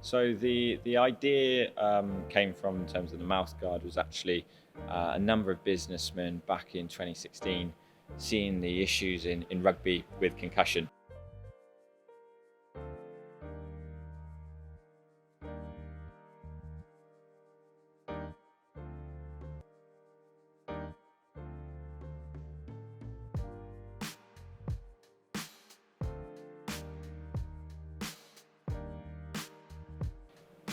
So the idea came from, in terms of the mouthguard, was actually a number of businessmen back in 2016 seeing the issues in rugby with concussion.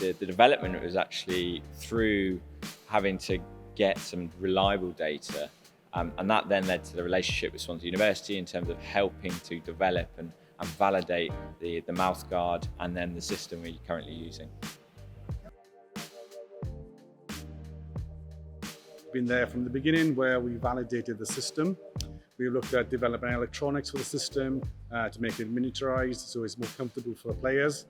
The development was actually through having to get some reliable data, and that then led to the relationship with Swansea University in terms of helping to develop and validate the mouthguard and then the system we're currently using. Been there from the beginning, where we validated the system. We looked at developing electronics for the system to make it miniaturized so it's more comfortable for the players.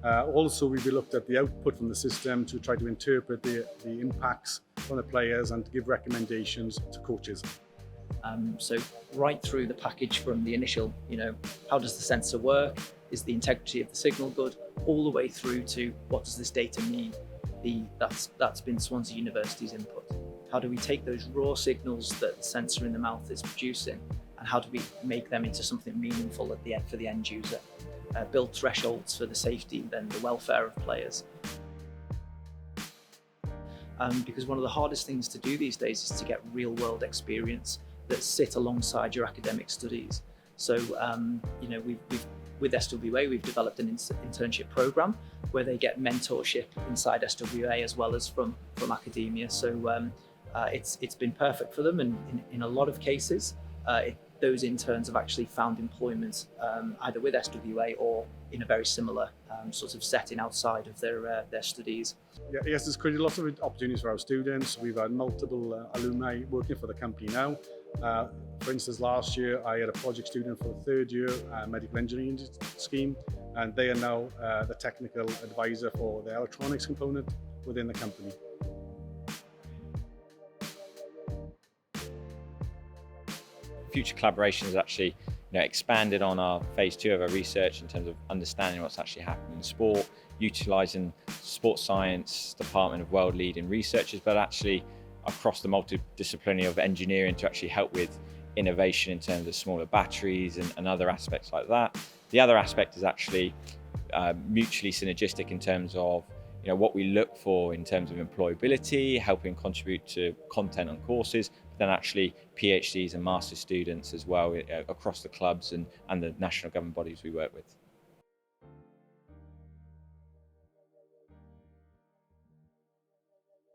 Also, we looked at the output from the system to try to interpret the impacts from the players and to give recommendations to coaches. So right through the package, from the initial, how does the sensor work? Is the integrity of the signal good? All the way through to what does this data mean? That's been Swansea University's input. How do we take those raw signals that the sensor in the mouth is producing, and how do we make them into something meaningful at the end for the end user? Build thresholds for the safety and then the welfare of players. Because one of the hardest things to do these days is to get real world experience that sit alongside your academic studies. So, with SWA, we've developed an internship program where they get mentorship inside SWA as well as from academia. So it's been perfect for them, and in a lot of cases, those interns have actually found employment either with SWA or in a very similar sort of setting outside of their studies. Yeah, yes, it's created lots of opportunities for our students. We've had multiple alumni working for the company now. For instance, last year I had a project student for the third year medical engineering scheme, and they are now the technical advisor for the electronics component within the company. Future collaboration has actually expanded on our phase 2 of our research in terms of understanding what's actually happening in sport, utilising sports science department of world leading researchers, but actually across the multidisciplinary of engineering to actually help with innovation in terms of smaller batteries and other aspects like that. The other aspect is actually mutually synergistic in terms of what we look for in terms of employability, helping contribute to content on courses, but then actually PhDs and master's students as well across the clubs and the national government bodies we work with.